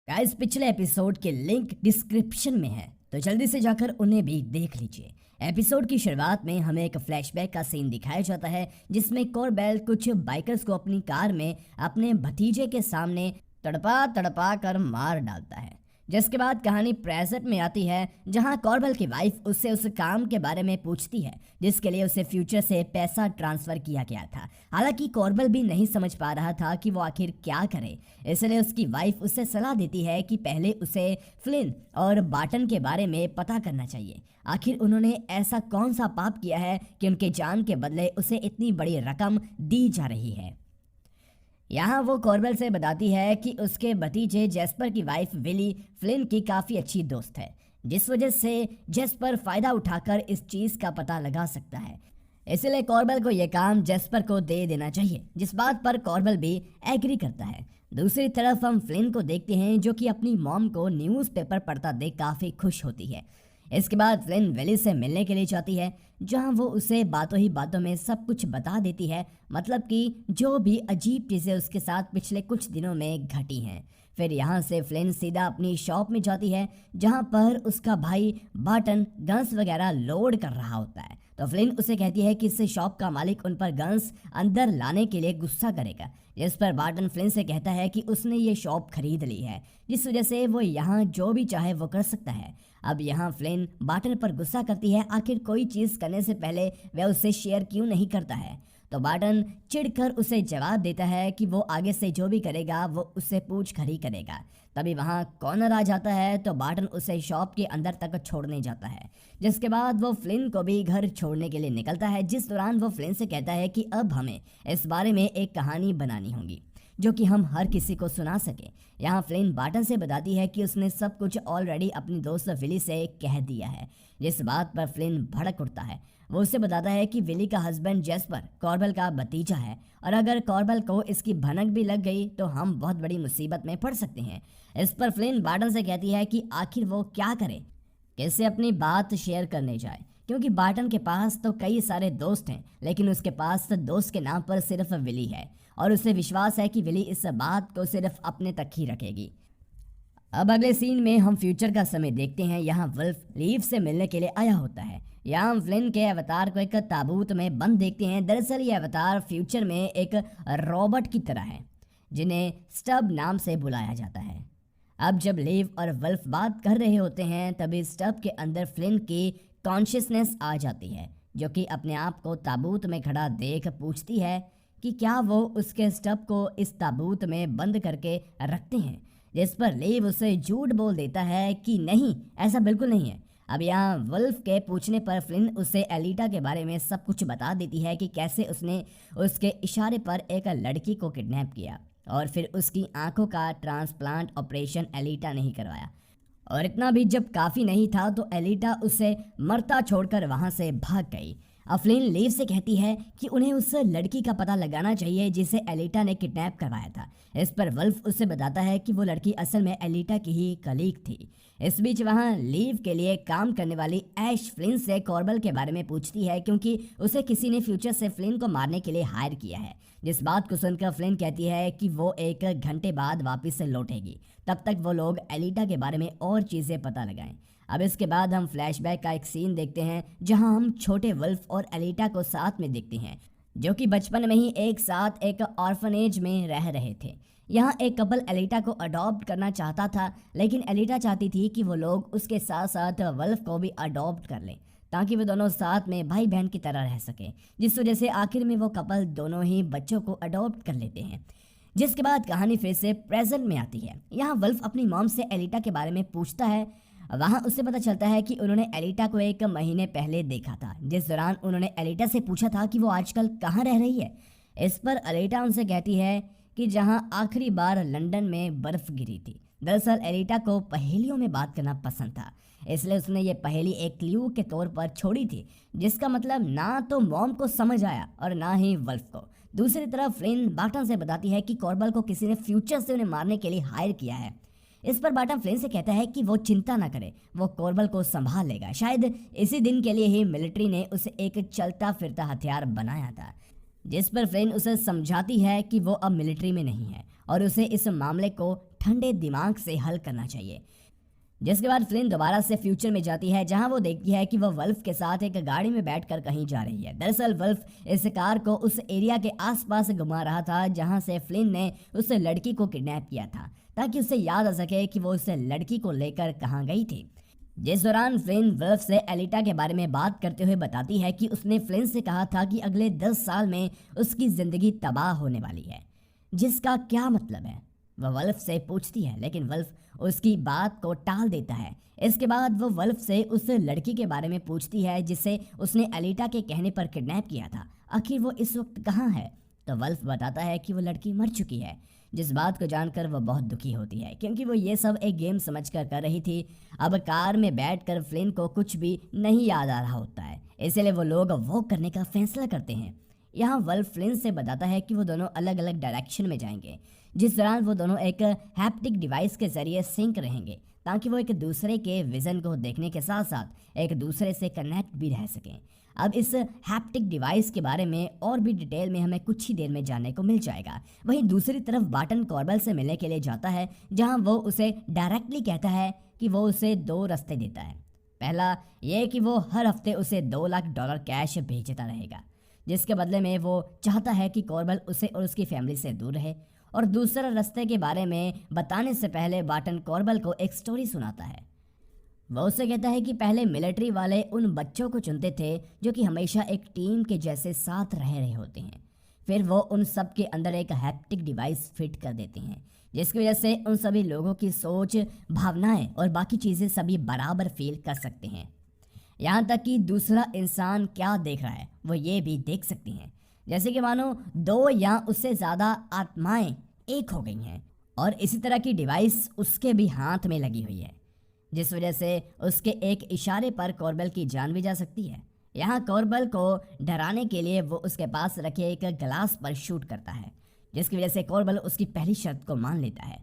Guys, पिछले episode के link description में है, तो जल्दी से जाकर उन्हें भी देख लीजिए। एपिसोड की शुरुआत में हमें एक फ्लैशबैक का सीन दिखाया जाता है जिसमें कॉर्बेल कुछ बाइकर्स को अपनी कार में अपने भतीजे के सामने तड़पा तड़पा कर मार डालता है। जिसके बाद कहानी प्रेजेंट में आती है जहां कॉर्बेल की वाइफ उससे उस काम के बारे में पूछती है जिसके लिए उसे फ्यूचर से पैसा ट्रांसफर किया गया था। हालांकि कॉर्बेल भी नहीं समझ पा रहा था कि वो आखिर क्या करे, इसलिए उसकी वाइफ उससे सलाह देती है कि पहले उसे फ्लिन और बार्टन के बारे में पता करना चाहिए। आखिर उन्होंने ऐसा कौन सा पाप किया है कि उनके जान के बदले उसे इतनी बड़ी रकम दी जा रही है। यहाँ वो कॉर्बेल से बताती है कि उसके भतीजे जेस्पर की वाइफ विली फ्लिन की काफ़ी अच्छी दोस्त है, जिस वजह से जेस्पर फ़ायदा उठाकर इस चीज़ का पता लगा सकता है। इसलिए कॉर्बेल को यह काम जेस्पर को दे देना चाहिए, जिस बात पर कॉर्बेल भी एग्री करता है। दूसरी तरफ हम फ्लिन को देखते हैं जो कि अपनी मॉम को न्यूज़पेपर पढ़ता देख काफ़ी खुश होती है। इसके बाद फ्लिन विली से मिलने के लिए जाती है जहां वो उसे बातों ही बातों में सब कुछ बता देती है, मतलब कि जो भी अजीब चीज़ें उसके साथ पिछले कुछ दिनों में घटी हैं। फिर यहाँ से फ्लिन सीधा अपनी शॉप में जाती है जहां पर उसका भाई बार्टन गन्स वगैरह लोड कर रहा होता है। तो फ्लिन उसे कहती है कि इससे शॉप का मालिक उन पर गन्स अंदर लाने के लिए गुस्सा करेगा, जिस पर बार्टन फ्लिन से कहता है कि उसने ये शॉप खरीद ली है, जिस वजह से वो यहाँ जो भी चाहे वो कर सकता है। अब यहाँ फ्लिन बार्टन पर गुस्सा करती है, आखिर कोई चीज़ करने से पहले वह उसे शेयर क्यों नहीं करता है। तो बार्टन चिढ़कर उसे जवाब देता है कि वो आगे से जो भी करेगा वो उससे पूछ कर ही करेगा। तभी वहाँ कॉर्नर आ जाता है तो बार्टन उसे शॉप के अंदर तक छोड़ने जाता है, जिसके बाद वो फ्लिन को भी घर छोड़ने के लिए निकलता है। जिस दौरान वो फ्लिन से कहता है कि अब हमें इस बारे में एक कहानी बनानी होगी जो कि हम हर किसी को सुना सके। यहाँ फ्लिन बार्टन से बताती है कि उसने सब कुछ ऑलरेडी अपनी दोस्त विली से कह दिया है, जिस बात पर फ्लिन भड़क उठता है। वो उसे बताता है कि विली का हस्बैंड जेस्पर कॉर्बेल का भतीजा है और अगर कॉर्बेल को इसकी भनक भी लग गई तो हम बहुत बड़ी मुसीबत में पड़ सकते हैं। इस पर फ्लिन बार्टन से कहती है कि आखिर वो क्या करे, कैसे अपनी बात शेयर करने जाए, क्योंकि बार्टन के पास तो कई सारे दोस्त हैं लेकिन उसके पास दोस्त के नाम पर सिर्फ विली है और उसे विश्वास है कि विली इस बात को सिर्फ अपने तक ही रखेगी। अब अगले सीन में हम फ्यूचर का समय देखते हैं। यहाँ वुल्फ लीव से मिलने के लिए आया होता है। यहाँ हम फ्लिन के अवतार को एक ताबूत में बंद देखते हैं। दरअसल ये अवतार फ्यूचर में एक रॉबोट की तरह है जिन्हें स्टब नाम से बुलाया जाता है। अब जब लीव और वुल्फ बात कर रहे होते हैं तभी स्टब के अंदर फ्लिन की कॉन्शियसनेस आ जाती है, जो कि अपने आप को ताबूत में खड़ा देख पूछती है कि क्या वो उसके स्टब को इस ताबूत में बंद करके रखते हैं, जिस पर लीव उसे झूठ बोल देता है कि नहीं, ऐसा बिल्कुल नहीं है। अब यहाँ वुल्फ के पूछने पर फ्लिन उसे एलिटा के बारे में सब कुछ बता देती है कि कैसे उसने उसके इशारे पर एक लड़की को किडनैप किया और फिर उसकी आंखों का ट्रांसप्लांट ऑपरेशन एलिटा ने ही करवाया। और इतना भी जब काफ़ी नहीं था तो एलिटा उसे मरता छोड़कर वहाँ से भाग गई। फ्लिन लीव से कहती है कि उन्हें उस लड़की का पता लगाना चाहिए जिसे एलिटा ने किडनैप करवाया था। इस पर वुल्फ उससे बताता है कि वो लड़की असल में एलिटा की ही कलीग थी। इस बीच वहाँ लीव के लिए काम करने वाली ऐश फ्लिन से कॉर्बेल के बारे में पूछती है क्योंकि उसे किसी ने फ्यूचर से फ्लिन को मारने के लिए हायर किया है। जिस बात को सुनकर फ्लिन कहती है कि वो 1 घंटे बाद वापस से लौटेगी, तब तक वो लोग एलिटा के बारे में और चीज़ें पता लगाएं। अब इसके बाद हम फ्लैशबैक का एक सीन देखते हैं जहां हम छोटे वुल्फ और एलिटा को साथ में देखते हैं जो कि बचपन में ही एक साथ एक ऑर्फनेज में रह रहे थे। यहाँ एक कपल एलिटा को अडॉप्ट करना चाहता था, लेकिन एलिटा चाहती थी कि वो लोग उसके साथ साथ वुल्फ को भी अडॉप्ट कर लें ताकि वो दोनों साथ में भाई बहन की तरह रह सकें, जिस वजह से आखिर में वो कपल दोनों ही बच्चों को अडॉप्ट कर लेते हैं। जिसके बाद कहानी फिर से प्रेजेंट में आती है। यहाँ वुल्फ अपनी मॉम से एलिटा के बारे में पूछता है। वहाँ उससे पता चलता है कि उन्होंने एलिटा को 1 महीने पहले देखा था, जिस दौरान उन्होंने एलिटा से पूछा था कि वो आजकल कहाँ रह रही है। इस पर एलिटा उनसे कहती है कि जहाँ आखिरी बार लंदन में बर्फ़ गिरी थी। दरअसल एलिटा को पहेलियों में बात करना पसंद था, इसलिए उसने ये पहेली एक क्लू के तौर पर छोड़ी थी, जिसका मतलब ना तो मॉम को समझ आया और ना ही वुल्फ को। दूसरी तरफ फ्लिन बार्टन से बताती है कि कॉर्बेल को किसी ने फ्यूचर से उन्हें मारने के लिए हायर किया है। इस पर बार्टन फ्लिन से कहता है कि वो चिंता ना करे, वो कॉर्बेल को संभाल लेगा। शायद इसी दिन के लिए ही मिलिट्री ने उसे एक चलता फिरता हथियार बनाया था। जिस पर फ्लिन उसे समझाती है कि वो अब मिलिट्री में नहीं है और उसे इस मामले को ठंडे दिमाग से हल करना चाहिए। जिसके बाद फ्लिन दोबारा से फ्यूचर में जाती है, जहां वो देखती है कि वह वल्फ के साथ एक गाड़ी में बैठकर कहीं जा रही है। दरअसल वल्फ इस कार को उस एरिया के आसपास घुमा रहा था जहां से फ्लिन ने उस लड़की को किडनैप किया था, ताकि उसे याद आ सके कि वो उस लड़की को लेकर कहाँ गई थी। जिस दौरान फ्लिन वल्फ से एलिटा के बारे में बात करते हुए बताती है कि उसने फ्लिन से कहा था कि अगले 10 साल में उसकी जिंदगी तबाह होने वाली है, जिसका क्या मतलब है वह वल्फ से पूछती है, लेकिन वल्फ उसकी बात को टाल देता है। इसके बाद वो वल्फ से उस लड़की के बारे में पूछती है जिसे उसने एलिटा के कहने पर किडनैप किया था। आखिर वो इस वक्त कहाँ है? तो वल्फ बताता है कि वो लड़की मर चुकी है, जिस बात को जानकर वो बहुत दुखी होती है, क्योंकि वो ये सब एक गेम समझकर कर रही थी। अब कार में बैठकर फ्लिन को कुछ भी नहीं याद आ रहा होता है, इसलिए वो लोग वॉक करने का फैसला करते हैं। यहाँ वल्फ फ्लिन से बताता है कि वो दोनों अलग अलग डायरेक्शन में जाएंगे, जिस दौरान वो दोनों एक हैप्टिक डिवाइस के जरिए सिंक रहेंगे, ताकि वो एक दूसरे के विजन को देखने के साथ साथ एक दूसरे से कनेक्ट भी रह सकें। अब इस हैप्टिक डिवाइस के बारे में और भी डिटेल में हमें कुछ ही देर में जानने को मिल जाएगा। वहीं दूसरी तरफ बार्टन कॉर्बेल से मिलने के लिए जाता है, जहां वो उसे डायरेक्टली कहता है कि वो उसे 2 रास्ते देता है। पहला ये कि वो हर हफ्ते उसे $2 लाख कैश भेजता रहेगा, जिसके बदले में वो चाहता है कि कॉर्बेल उसे और उसकी फैमिली से दूर रहे। और दूसरा रास्ते के बारे में बताने से पहले बार्टन कॉर्बेल को एक स्टोरी सुनाता है। वो उससे कहता है कि पहले मिलिट्री वाले उन बच्चों को चुनते थे जो कि हमेशा एक टीम के जैसे साथ रह रहे होते हैं। फिर वो उन सब के अंदर एक हैप्टिक डिवाइस फिट कर देते हैं, जिसकी वजह से उन सभी लोगों की सोच, भावनाएं और बाकी चीज़ें सभी बराबर फील कर सकते हैं। यहाँ तक कि दूसरा इंसान क्या देख रहा है वो ये भी देख सकते हैं, जैसे कि मानो 2 या उससे ज़्यादा आत्माएं एक हो गई हैं, और इसी तरह की डिवाइस उसके भी हाथ में लगी हुई है, जिस वजह से उसके एक इशारे पर कॉर्बेल की जान भी जा सकती है। यहाँ कॉर्बेल को डराने के लिए वो उसके पास रखे एक ग्लास पर शूट करता है, जिसकी वजह से कॉर्बेल उसकी पहली शर्त को मान लेता है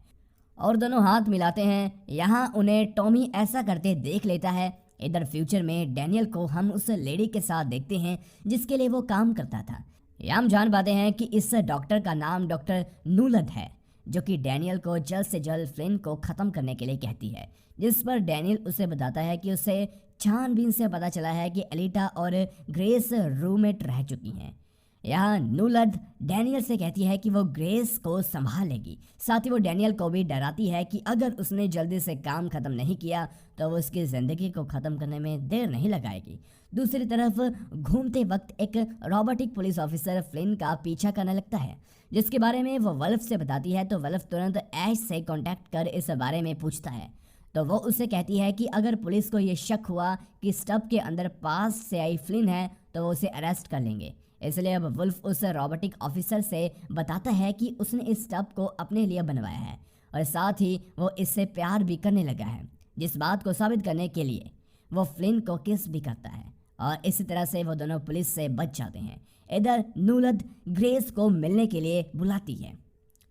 और दोनों हाथ मिलाते हैं। यहाँ उन्हें टॉमी ऐसा करते देख लेता है। इधर फ्यूचर में डैनियल को हम उस लेडी के साथ देखते हैं जिसके लिए वो काम करता था। यहाँ हम जान पाते हैं कि इस डॉक्टर का नाम डॉक्टर नूलद है, जो कि डैनियल को जल्द से जल्द फ्लिन को ख़त्म करने के लिए कहती है, जिस पर डैनियल उसे बताता है कि उसे छानबीन से पता चला है कि एलिटा और ग्रेस रूममेट रह चुकी हैं। यहाँ नूलद डैनियल से कहती है कि वो ग्रेस को संभाल लेगी। साथ ही वो डैनियल को भी डराती है कि अगर उसने जल्दी से काम ख़त्म नहीं किया तो वो उसकी ज़िंदगी को ख़त्म करने में देर नहीं लगाएगी। दूसरी तरफ घूमते वक्त एक रोबोटिक पुलिस ऑफिसर फ्लिन का पीछा करने लगता है, जिसके बारे में वो वल्फ से बताती है। तो वल्फ तुरंत ऐश से कांटेक्ट कर इस बारे में पूछता है, तो वो उससे कहती है कि अगर पुलिस को ये शक हुआ कि स्टब के अंदर पास से आई फ्लिन है तो वो उसे अरेस्ट कर लेंगे। इसलिए अब वुल्फ उस रोबोटिक ऑफिसर से बताता है कि उसने इस स्टब को अपने लिए बनवाया है और साथ ही वो इससे प्यार भी करने लगा है, जिस बात को साबित करने के लिए वो फ्लिन को किस भी करता है और इसी तरह से वो दोनों पुलिस से बच जाते हैं। इधर नूलद ग्रेस को मिलने के लिए बुलाती है।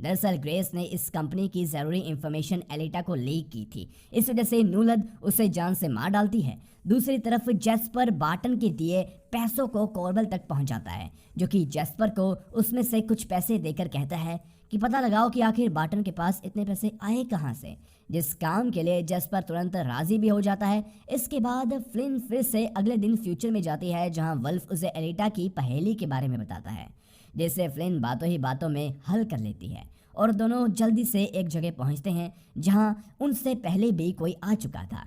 दरअसल ग्रेस ने इस कंपनी की ज़रूरी इंफॉर्मेशन एलिटा को लीक की थी, इस वजह से नूलद उसे जान से मार डालती है। दूसरी तरफ जेस्पर बार्टन के दिए पैसों को कॉर्बेल तक पहुंचाता है, जो कि जेस्पर को उसमें से कुछ पैसे देकर कहता है कि पता लगाओ कि आखिर बार्टन के पास इतने पैसे आए कहां से, जिस काम के लिए जेस्पर तुरंत राजी भी हो जाता है। इसके बाद फ्लिन फिर से अगले दिन फ्यूचर में जाती है, जहां वल्फ उसे एलिटा की पहेली के बारे में बताता है, जिसे फ्लिन बातों ही बातों में हल कर लेती है और दोनों जल्दी से एक जगह पहुंचते हैं जहां उनसे पहले भी कोई आ चुका था।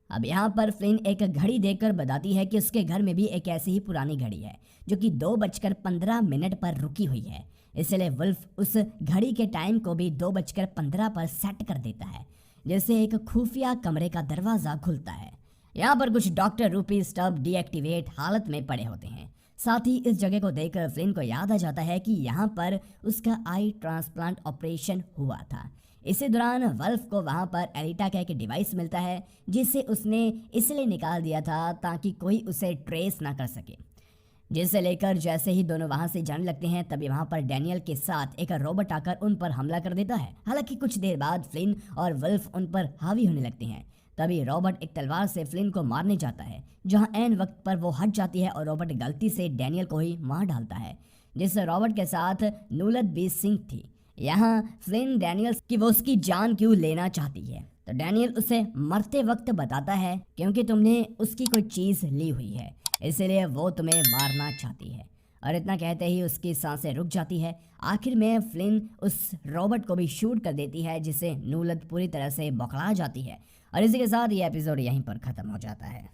अब यहाँ पर फ्लिन एक घड़ी देखकर बताती है कि उसके घर में भी एक ऐसी ही पुरानी घड़ी है, जो कि 2:15 पर रुकी हुई है। इसलिए वुल्फ उस घड़ी के टाइम को भी 2:15 पर सेट कर देता है, जिससे एक खुफिया कमरे का दरवाज़ा खुलता है। यहाँ पर कुछ डॉक्टर रूपी स्टब डीएक्टिवेट हालत में पड़े होते हैं। साथ ही इस जगह को देखकर फ्लिन को याद आ जाता है कि यहाँ पर उसका आई ट्रांसप्लांट ऑपरेशन हुआ था। इसी दौरान वल्फ को वहाँ पर एलिटा का एक डिवाइस मिलता है, जिसे उसने इसलिए निकाल दिया था ताकि कोई उसे ट्रेस ना कर सके। जिसे लेकर जैसे ही दोनों वहाँ से जाने लगते हैं, तभी वहाँ पर डैनियल के साथ एक रोबोट आकर उन पर हमला कर देता है। हालांकि कुछ देर बाद फ्लिन और वल्फ उन पर हावी होने लगते हैं। तभी रोबोट एक तलवार से फ्लिन को मारने जाता है, जहाँ ऐन वक्त पर वो हट जाती है और रोबोट गलती से डैनियल को ही मार डालता है, जिस रोबोट के साथ नूलद भी सिंक थी। यहाँ फ्लिन डैनियल्स की वो उसकी जान क्यों लेना चाहती है, तो डैनियल उसे मरते वक्त बताता है क्योंकि तुमने उसकी कोई चीज़ ली हुई है, इसलिए वो तुम्हें मारना चाहती है। और इतना कहते ही उसकी सांसें रुक जाती है। आखिर में फ्लिन उस रॉबर्ट को भी शूट कर देती है, जिससे नूलत पूरी तरह से बौखला जाती है। और इसी के साथ ये एपिसोड यहीं पर ख़त्म हो जाता है।